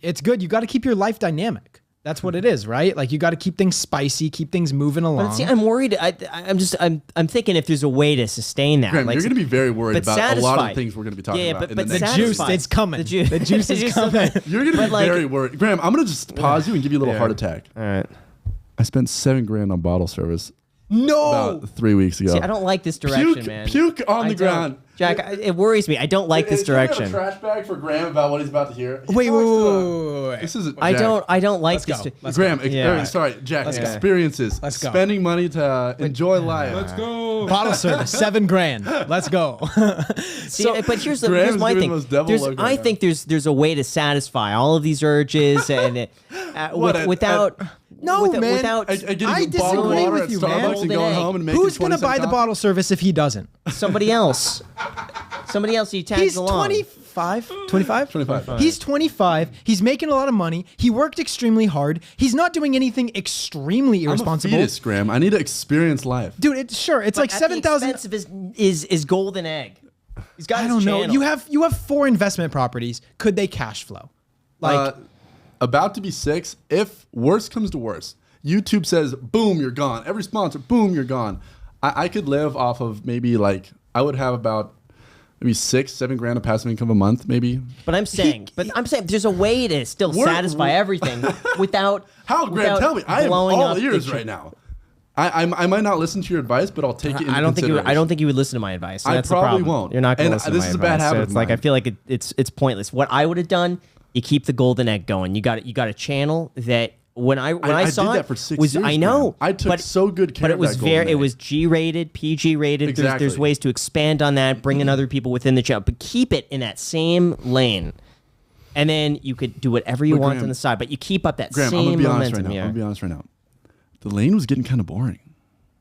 it's good. You got to keep your life dynamic. That's what it is, right? Like you got to keep things spicy, keep things moving along. But see, I'm worried. I'm thinking if there's a way to sustain that. Graham, like, you're going to be very worried about a lot of satisfied. things we're going to be talking about. But the juice, it's coming. The juice is coming. You're going to be very worried. Graham, I'm going to just pause you and give you a little heart attack. All right. I spent $7,000 on bottle service. No. About 3 weeks ago. See, I don't like this direction, man. Puke on the ground. Jack, it worries me. I don't like this direction. Is there a trash bag for Graham about what he's about to hear? Wait. This is I don't like this. Graham, sorry, Jack. Experiences. Let's go. Spending money to enjoy life. Let's go. Bottle service, $7,000. Let's go. See, but here's my giving thing. those devil look right I now. think there's a way to satisfy all of these urges and without. No, man. Without getting I a bottle of disagree water with at you, Starbucks man. and going home and making Who's going to 20 buy cent the bottle service if he doesn't? somebody else. Somebody else he tags He's along. 25. 25? 25. He's 25. He's making a lot of money. He worked extremely hard. He's not doing anything extremely irresponsible. I'm a fetus, Graham. I need to experience life. Dude, it's like At 7,000. the expense of his golden egg. He's got I his don't know. channel. You have 4 investment properties. Could they cash flow? Like About to be 6. If worse comes to worse, YouTube says, boom, you're gone. Every sponsor, boom, you're gone. I could live off of maybe like, I would have about maybe $6-7 of passive income a month, maybe. But I'm saying there's a way to still satisfy everything without. How, Graham? without Tell me. I am blowing all up ears the- right now. I might not listen to your advice, but I'll take it into consideration. I don't think you would listen to my advice. So I that's probably the problem. won't. You're not going to And listen this to my is a bad advice. habit So of it's like I mine. feel like it's pointless. What I would have done, you keep the golden egg going. You got a channel that when I saw did it that for 6 was years, I know. man. I took so good care but it of was that golden it egg. was G-rated, PG-rated. Exactly. There's ways to expand on that, bring in other people within the channel, but keep it in that same lane. And then you could do whatever you want Graham, on the side, but you keep up that Graham, I'm same gonna be honest momentum. right now. Yeah. I'm gonna be honest right now. The lane was getting kind of boring.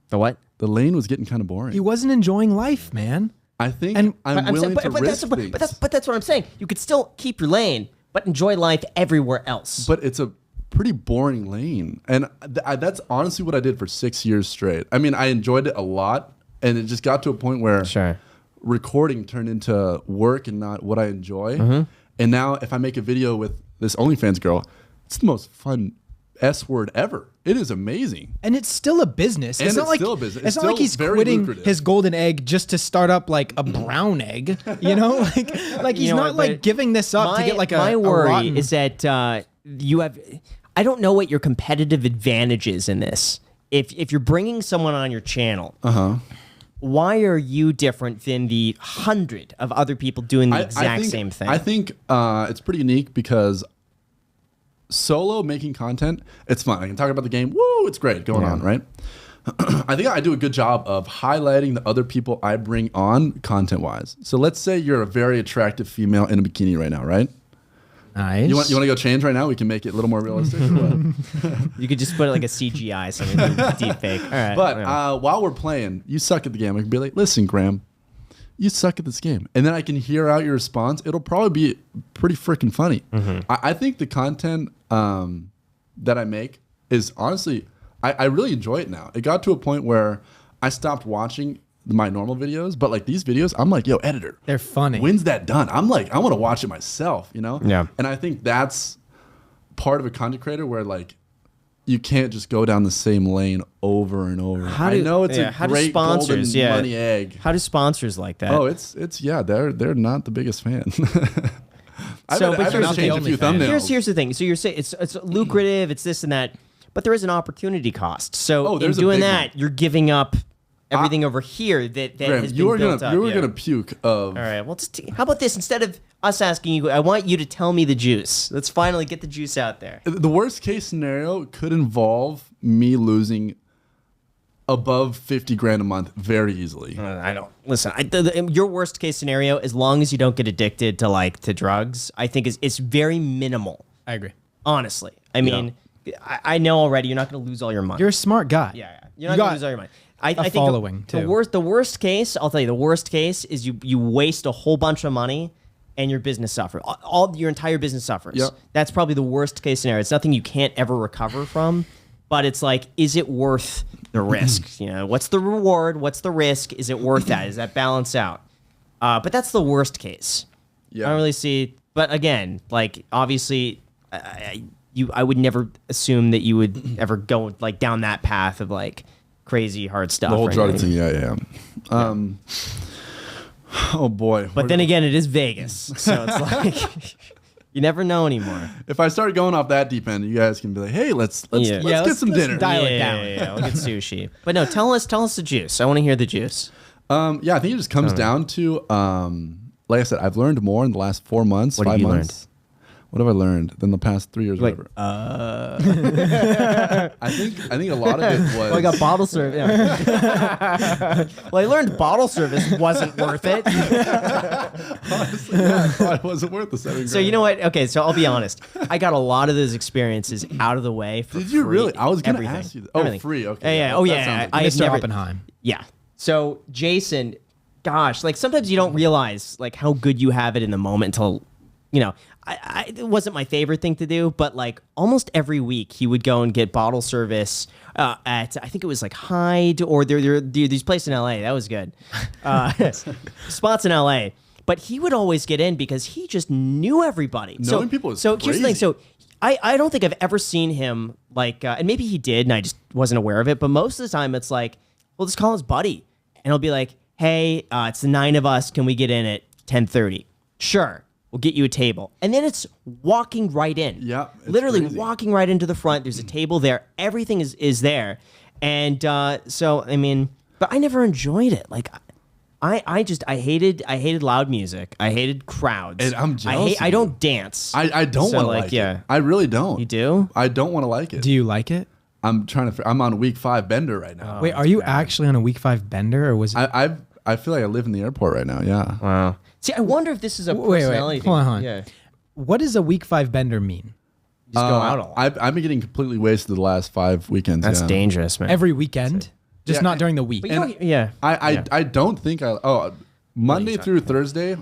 The what? The lane was getting kind of boring. he wasn't enjoying life, man. I think And- I'm willing to risk things. But that's what I'm saying. You could still keep your lane, but enjoy life everywhere else. But it's a pretty boring lane. And that's honestly what I did for 6 years straight. I mean, I enjoyed it a lot. And it just got to a point where recording turned into work and not what I enjoy. Mm-hmm. And now if I make a video with this OnlyFans girl, it's the most fun S word ever. It is amazing. And it's still a business. And It's not it's like still a business. It's It's not like still he's very quitting lucrative. his golden egg just to start up like a brown egg. You know, like he's You know not what, like but giving this up to get like my a worry rotten- is that you have. I don't know what your competitive advantage is in this. If you're bringing someone on your channel, why are you different than the 100 of other people doing the exact same thing? I think it's pretty unique because solo making content, it's fun. I can talk about the game. Woo, it's great going on, right? I think I do a good job of highlighting the other people I bring on content-wise. So let's say you're a very attractive female in a bikini right now, right? Nice. You want to go change right now? We can make it a little more realistic. Or what? You could just put like a CGI, something deep fake. All right. But while we're playing, you suck at the game. I can be like, listen, Graham, you suck at this game. And then I can hear out your response. It'll probably be pretty freaking funny. I think the content that I make is honestly, I really enjoy it now. It got to a point where I stopped watching my normal videos, but like these videos, I'm like, yo, editor, They're funny. when's that done? I'm like, I want to watch it myself, you know? Yeah. And I think that's part of a content creator where like you can't just go down the same lane over and over. I know it's a great golden money egg. How do sponsors like that? Oh, it's they're not the biggest fan. I've So, but had to here's the change a few thumbnails. Here's the thing. So you're saying it's lucrative, it's this and that, but there is an opportunity cost. So in there's a doing big that, one. you're giving up everything over here that Graham, has been built up. you were yeah. gonna puke of. All right. Well, how about this? Instead of us asking you, I want you to tell me the juice. Let's finally get the juice out there. The worst case scenario could involve me losing above 50 grand a month very easily. I don't listen. Your worst case scenario, as long as you don't get addicted to drugs, I think is very minimal. I agree. Honestly, I mean, I know already you're not going to lose all your money. You're a smart guy. Yeah. You're not going to lose all your money. I think following, the too. worst case, I'll tell you, the worst case is you waste a whole bunch of money and your business suffers. All your entire business suffers. Yep. That's probably the worst case scenario. It's nothing you can't ever recover from, but it's like, is it worth the risk? You know, what's the reward? What's the risk? Is it worth that? Does that balance out? But that's the worst case. Yeah. I don't really see. But again, like obviously, I would never assume that you would ever go like down that path of like crazy hard stuff. The whole or drug anything. thing, yeah. Oh boy. But then again, it is Vegas, so it's like you never know anymore. If I start going off that deep end, you guys can be like, "Hey, let's get some dinner." dial it down. Yeah, we'll get sushi. But no, tell us the juice. I want to hear the juice. Yeah, I think it just comes down to, like I said, I've learned more in the last 4 months, What have 5 you months. What have I learned than the past 3 years? Like, Whatever. I think a lot of it was. Well, I got bottle service. Yeah. Well, I learned bottle service wasn't worth it. Honestly, yeah, I thought it wasn't worth the $7 grand. So you know what? Okay, so I'll be honest. I got a lot of those experiences out of the way for Did you free. really? I was going to Everything. ask you. That. Oh, Everything. free. Okay. Yeah. That- Oh that yeah. sounds- I had Mr. never. Oppenheim. Yeah. So Jason, gosh, like sometimes you don't realize like how good you have it in the moment until, you know, it wasn't my favorite thing to do, but like almost every week he would go and get bottle service at I think it was like Hyde or there these places in LA. That was good. Spots in LA. But he would always get in because he just knew everybody. Knowing people is so here's the thing. crazy. So I don't think I've ever seen him like, and maybe he did, and I just wasn't aware of it. But most of the time, it's like, we'll just call his buddy, and he'll be like, "Hey, it's the 9 of us. Can we get in at 10:30?" Sure, we'll get you a table, and then it's walking right in. Yeah, it's literally crazy. walking right into the front. There's a table there. Everything is there, and so I mean, but I never enjoyed it. Like, I hated loud music. I hated crowds. And I'm jealous I of don't dance. I don't So, want to like, like yeah. it. I really don't. You do? I don't want to like it. Do you like it? I'm trying to. I'm on week 5 bender right now. Wait, are you actually on a week 5 bender or was it? I feel like I live in the airport right now. Yeah. Wow. See, I wonder if this is a Wait, personality thing. hold on. Yeah. What does a week 5 bender mean? Just go out a lot. I've been getting completely wasted the last 5 weekends. That's yeah. dangerous, man. Every weekend? Just Yeah, not during the week. But you don't- yeah. I don't think Monday through Thursday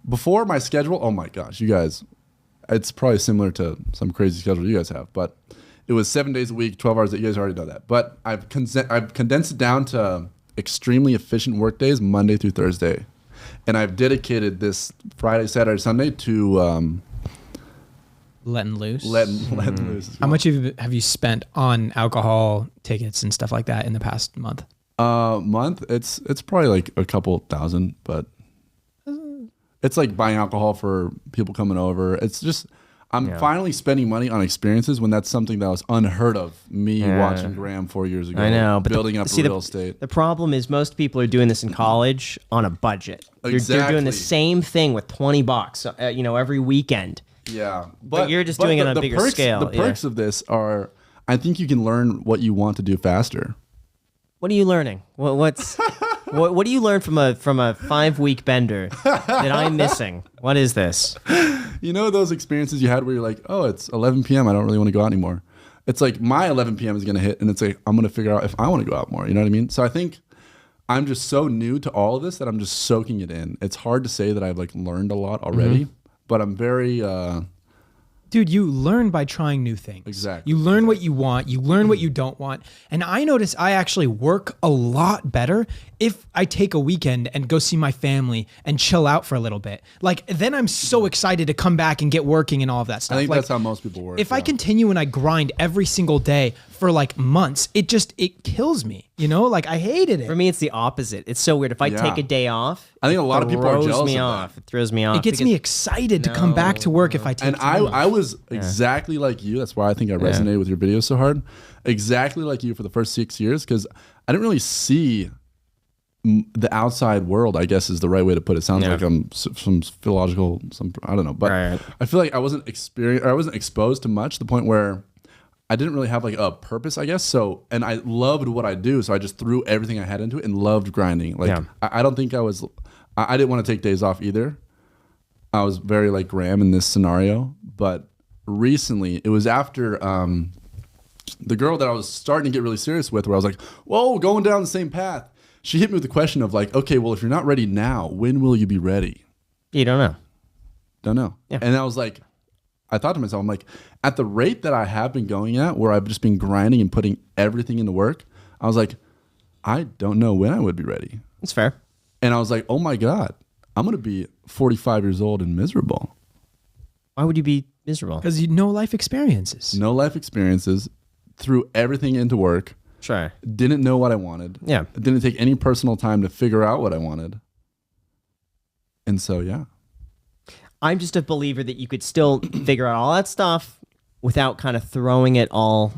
before my schedule. Oh my gosh, you guys, it's probably similar to some crazy schedule you guys have, but it was 7 days a week, 12 hours. That you guys already know that, but I've condensed it down to extremely efficient work days, Monday through Thursday, and I've dedicated this Friday, Saturday, Sunday to Letting loose. letting loose. How much have you spent on alcohol tickets and stuff like that in the past month? Month? It's probably like a couple thousand, but it's like buying alcohol for people coming over. It's just I'm finally spending money on experiences when that's something that was unheard of. Me watching Graham 4 years ago. I know, but building up real estate. The problem is most people are doing this in college on a budget. They're doing Exactly. the same thing with $20, every weekend. Yeah, But you're just doing it on a bigger scale, The perks of this are, I think you can learn what you want to do faster. What are you learning? What do you learn from a 5-week bender that I'm missing? What is this? You know those experiences you had where you're like, oh, it's 11 p.m. I don't really want to go out anymore. It's like my 11 p.m. is going to hit, and it's like I'm going to figure out if I want to go out more. You know what I mean? So I think I'm just so new to all of this that I'm just soaking it in. It's hard to say that I've like learned a lot already, but I'm very. Dude, you learn by trying new things. Exactly. You learn what you want. You learn what you don't want. And I notice I actually work a lot better if I take a weekend and go see my family and chill out for a little bit. Like, then I'm so excited to come back and get working and all of that stuff. I think like, that's how most people work. if I continue and I grind every single day for like months, it kills me. You know, like I hated it. For me, it's the opposite. It's so weird. If I take a day off, I think a lot of people are jealous me of off. that. It throws me off. It gets me excited to come back to work if I take And time off. I was exactly like you. That's why I think I resonated with your videos so hard. Exactly like you for the first 6 years, because I didn't really see the outside world, I guess is the right way to put it. Sounds like I'm some philological, I don't know. But Right. I feel like I wasn't exposed to much to the point where I didn't really have like a purpose, I guess. So, and I loved what I do. So I just threw everything I had into it and loved grinding. Like, I don't think I didn't want to take days off either. I was very like Graham in this scenario. But recently, it was after the girl that I was starting to get really serious with, where I was like, whoa, going down the same path. She hit me with the question of like, okay, well, if you're not ready now, when will you be ready? You don't know. Don't know. Yeah. And I was like, I thought to myself, I'm like, at the rate that I have been going at, where I've just been grinding and putting everything into work, I was like, I don't know when I would be ready. It's fair. And I was like, oh my God, I'm going to be 45 years old and miserable. Why would you be miserable. Because you know life experiences. No life experiences. Threw everything into work. Sure. Didn't know what I wanted. Yeah. Didn't take any personal time to figure out what I wanted. And so, yeah. I'm just a believer that you could still figure out all that stuff without kind of throwing it all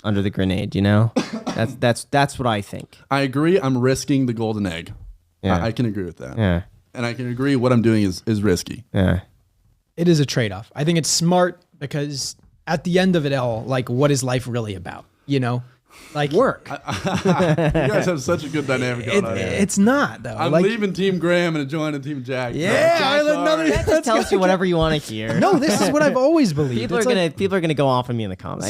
under the grenade, you know? That's what I think. I agree. I'm risking the golden egg. Yeah. I can agree with that. Yeah. And I can agree what I'm doing is risky. Yeah. It is a trade-off. I think it's smart because at the end of it all, like, what is life really about? You know? Like Work. You guys have such a good dynamic going on here. It's not, though. I'm leaving Team Graham and joining Team Jack. Yeah, That just tells you whatever you want to hear. No, this is what I've always believed. People It's are like- gonna go off on me in the comments.